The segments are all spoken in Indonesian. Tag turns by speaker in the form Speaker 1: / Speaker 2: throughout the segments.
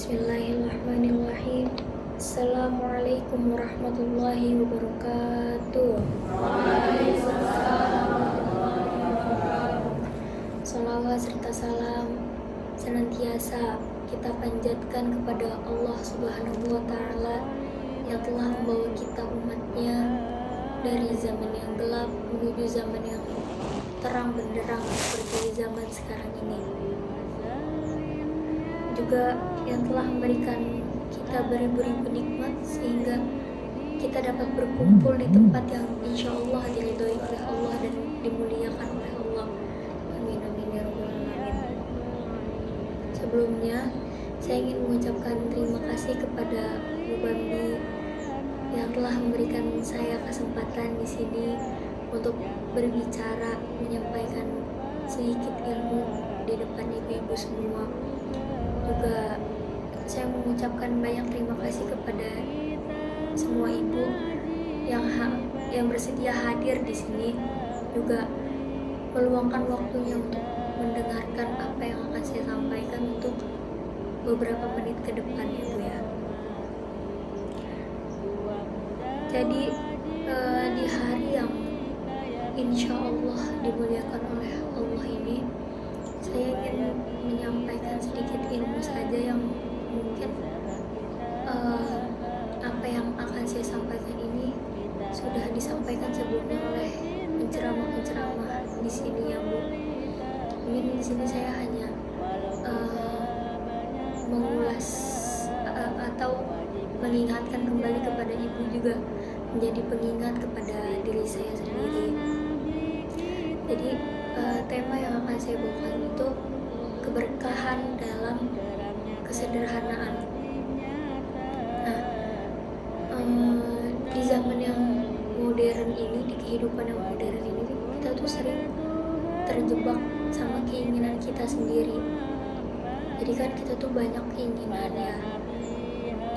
Speaker 1: Bismillahirrahmanirrahim. Assalamualaikum warahmatullahi wabarakatuh. Salawat serta salam senantiasa kita panjatkan kepada Allah Subhanahu wa Ta'ala yang telah membawa kita umatnya dari zaman yang gelap menuju zaman yang terang benderang seperti zaman sekarang ini. Juga yang telah memberikan kita beribu-ribu nikmat sehingga kita dapat berkumpul di tempat yang insya Allah diridhoi oleh Allah dan dimuliakan oleh Allah. Amin amin ya rabbal alamin. Sebelumnya saya ingin mengucapkan terima kasih kepada Bu Bambi yang telah memberikan saya kesempatan di sini untuk berbicara, menyampaikan sedikit ilmu di depan ibu-ibu semua. Juga saya mengucapkan banyak terima kasih kepada semua ibu yang bersedia hadir di sini, juga meluangkan waktunya untuk mendengarkan apa yang akan saya sampaikan untuk beberapa menit ke depan ya Bu ya. Jadi di hari yang insya Allah dimuliakan oleh Allah ini, saya ingin menyampaikan sedikit ilmu saja yang mungkin apa yang akan saya sampaikan ini sudah disampaikan sebelumnya oleh penceramah-penceramah di sini ya Bu. Mungkin di sini saya hanya mengulas atau mengingatkan kembali kepada ibu, juga menjadi pengingat kepada diri saya sendiri. Jadi tema yang akan saya bawakan itu keberkahan dalam kesederhanaan. Di zaman yang modern ini, di kehidupan yang modern ini, kita tuh sering terjebak sama keinginan kita sendiri. Jadi kan kita tuh banyak keinginan ya.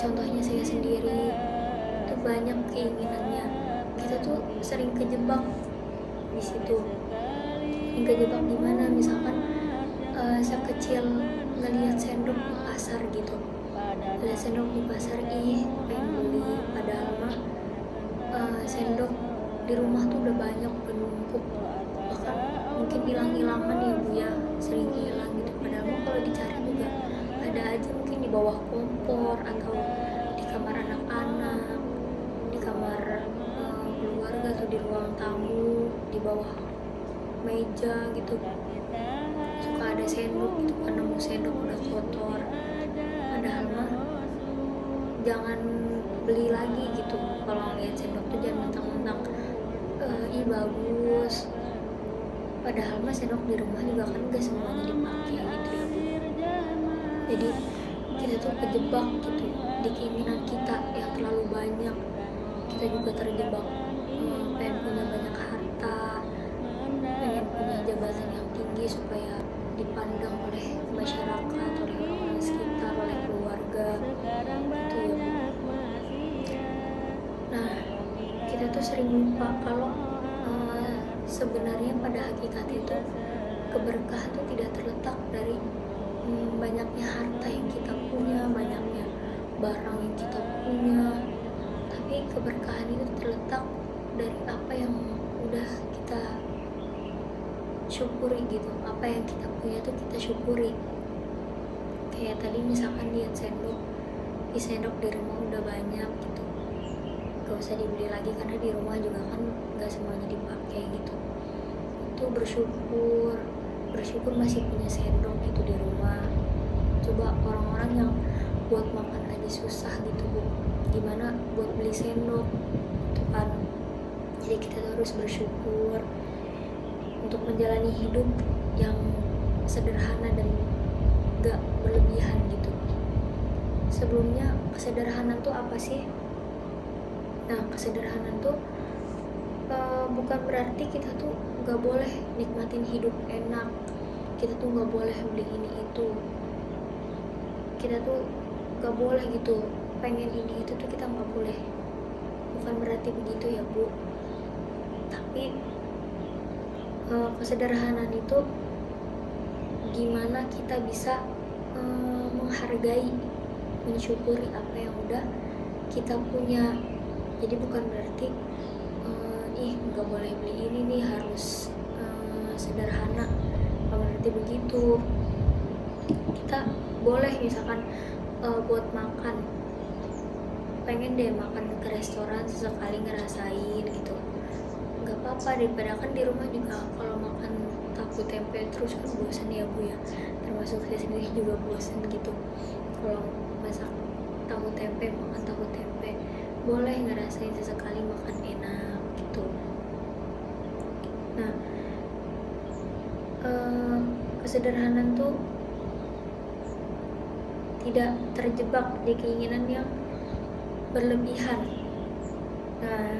Speaker 1: Contohnya saya sendiri tuh banyak keinginannya. Kita tuh sering kejebak di situ. Kejebak di mana? Misalkan saya kecil ngelihat sendok di pasar gitu. Lihat sendok di pasar, pengen beli, padahal mah sendok di rumah tuh udah banyak penumpuk, bahkan mungkin hilang-hilangan ya Bu ya, sering hilang gitu. Padahal mah kalau dicari juga ada aja, mungkin di bawah kompor atau di kamar anak-anak, di kamar keluarga atau di ruang tamu, di bawah meja gitu. Suka ada sendok gitu kan, nemu sendok udah kotor, padahal mah jangan beli lagi gitu. Kalau ngeliat sendok tuh jangan mentang-mentang bagus, padahal mah sendok di rumah juga kan gak semuanya dipakai gitu ya Bu. Jadi kita tuh kejebak gitu di keinginan kita yang terlalu banyak. Kita juga terjebak pengen punya banyak harta, pengen punya jabatan yang tinggi supaya dipandang oleh masyarakat, oleh orang-orang sekitar, oleh keluarga gitu ya Bu. Nah, kita tuh sering lupa kalau sebenarnya pada hakikatnya itu keberkahan itu tidak terletak dari banyaknya harta yang kita punya, banyaknya barang yang kita punya, tapi keberkahan itu terletak dari apa yang udah kita syukuri gitu. Apa yang kita punya tuh kita syukuri. Kayak tadi misalkan lihat sendok, sendok di rumah udah banyak gitu, gak usah dibeli lagi karena di rumah juga kan gak semuanya dipakai gitu. Itu bersyukur masih punya sendok gitu di rumah. Coba orang-orang yang buat makan aja susah gitu Bu, gimana buat beli sendok gitu kan. Jadi kita harus bersyukur untuk menjalani hidup yang sederhana dan gak berlebihan gitu. Sebelumnya kesederhanaan tuh apa sih? Nah, kesederhanaan tuh bukan berarti kita tuh gak boleh nikmatin hidup enak, kita tuh gak boleh beli ini itu, kita tuh gak boleh gitu pengen ini itu tuh kita gak boleh. Bukan berarti begitu ya Bu. Tapi kesederhanaan itu gimana kita bisa menghargai mensyukuri apa yang udah kita punya. Jadi bukan berarti nggak boleh beli ini nih, harus sederhana, bukan berarti begitu. Kita boleh misalkan buat makan, pengen deh makan ke restoran sesekali ngerasain gitu, nggak apa-apa, daripada kan di rumah juga kalau makan tahu tempe terus kan bosan ya Bu ya, termasuk saya sendiri juga bosan gitu kalau masak tahu tempe, makan tahu tempe. Boleh ngerasain sesekali makan enak gitu. Nah, kesederhanaan tuh tidak terjebak di keinginan yang berlebihan. Nah,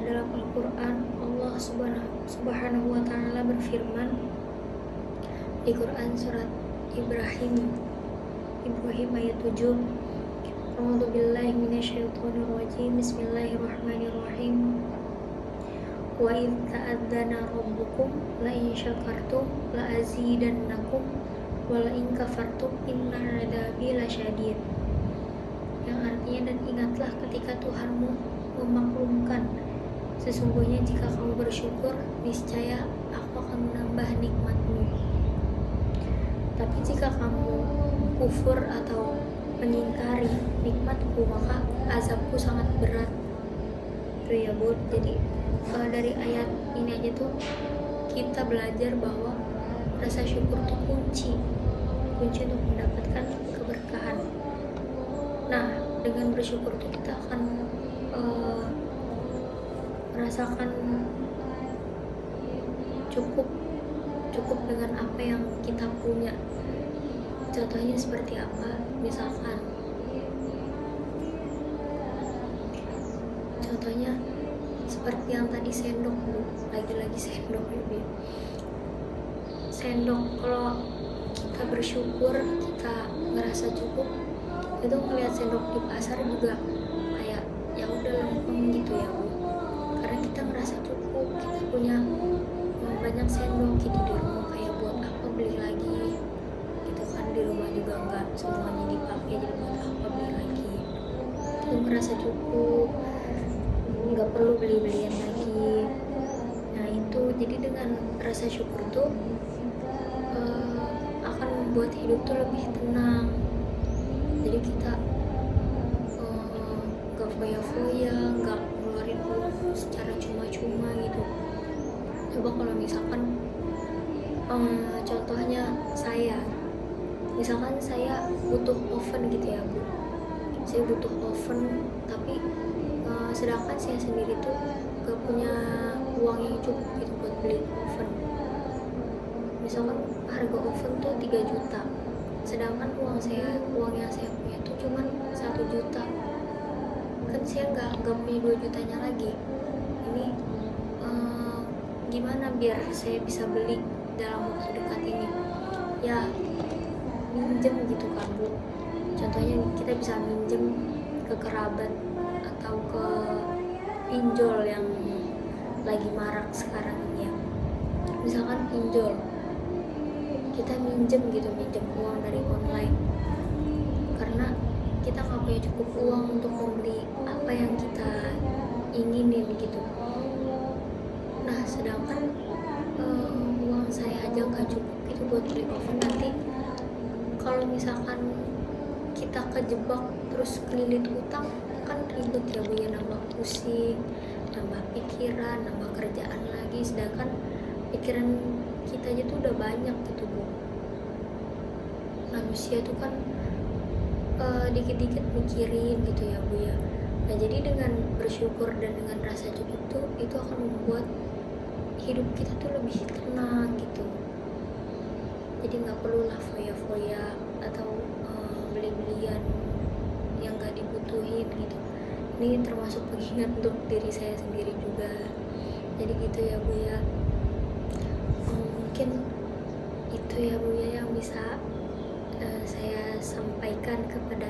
Speaker 1: dalam Al-Quran Allah Subhanahu wa Ta'ala berfirman di Quran surat Ibrahim ayat 7, A'udzu billahi minasyaitonir rajim. Bismillahirrahmanirrahim. Wa idz ta'adzana rabbukum la in syakartum la azidannakum wa la in kafartum inna 'adzabi lasyadid. Yang artinya, dan ingatlah ketika Tuhanmu memaklumkan, sesungguhnya jika kamu bersyukur niscaya aku akan menambah nikmatmu. Tapi jika kamu kufur atau mengingkari nikmatku, maka azabku sangat berat. Itu ya Bu. Jadi dari ayat ini aja tuh kita belajar bahwa rasa syukur tuh kunci untuk mendapatkan keberkahan. Nah, dengan bersyukur tuh kita akan merasakan cukup dengan apa yang kita punya. Contohnya seperti apa? Misalkan contohnya seperti yang tadi sendok Bu, lagi-lagi sendok lebih. Sendok, kalau kita bersyukur, kita ngerasa cukup, itu ngeliat sendok di pasar juga kayak ya udah lempeng gitu ya Bu. Karena kita ngerasa cukup, kita punya banyak sendok gitu di rumah, kayak buat apa beli lagi gitu kan, di rumah juga nggak semuanya dipakai, jadi buat apa beli lagi. Itu ngerasa cukup, nggak perlu beli-belian lagi. Nah itu, jadi dengan rasa syukur tuh akan membuat hidup tuh lebih tenang. Jadi kita nggak foya-foya, nggak ngeluarin uang secara cuma-cuma gitu. Coba kalau misalkan contohnya misalkan saya butuh oven gitu ya Bu, saya butuh oven, tapi sedangkan saya sendiri tuh gak punya uang yang cukup gitu buat beli oven. Misalkan harga oven tuh 3 juta, sedangkan uang yang saya punya tuh cuma 1 juta. Kan saya gak punya 2 jutanya lagi. Ini gimana biar saya bisa beli dalam waktu dekat ini? Ya minjem gitu kan Bu. Contohnya kita bisa minjem ke kerabat atau ke pinjol yang lagi marak sekarang ini ya. Misalkan pinjol, kita minjem uang dari online karena kita nggak punya cukup uang untuk membeli apa yang kita inginin gitu. Nah sedangkan uang saya aja nggak cukup gitu buat beli oven. Nanti kalau misalkan kita kejebak terus kelilit utang, kan ribet ya Bu ya, nambah pusing, nambah pikiran, nambah kerjaan lagi, sedangkan pikiran kita aja tuh udah banyak gitu Bu. Manusia tuh kan dikit-dikit mikirin gitu ya Bu ya. Nah jadi dengan bersyukur dan dengan rasa cukup tuh, itu akan membuat hidup kita tuh lebih tenang gitu. Jadi nggak perlulah foya-foya atau beli-belian yang nggak dibutuhin gitu. Ini termasuk pengingat untuk diri saya sendiri juga. Jadi gitu ya Bu ya. Mungkin itu ya Bu ya yang bisa saya sampaikan kepada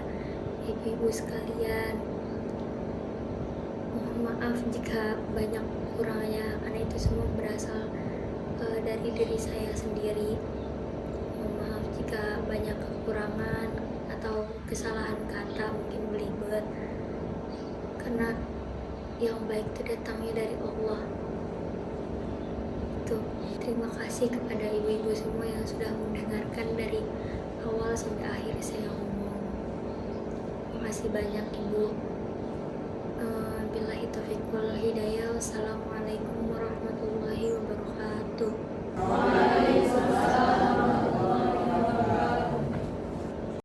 Speaker 1: ibu-ibu sekalian. Mohon maaf jika banyak kurangnya, karena itu semua berasal dari diri saya sendiri. Mohon maaf jika banyak kekurangan atau kesalahan kata, mungkin belibet, karena yang baik itu datangnya dari Allah. Tuh, terima kasih kepada ibu-ibu semua yang sudah mendengarkan dari awal sampai akhir saya ngomong. Makasih banyak ibu. Billahi taufiq wal hidayah. Wassalamualaikum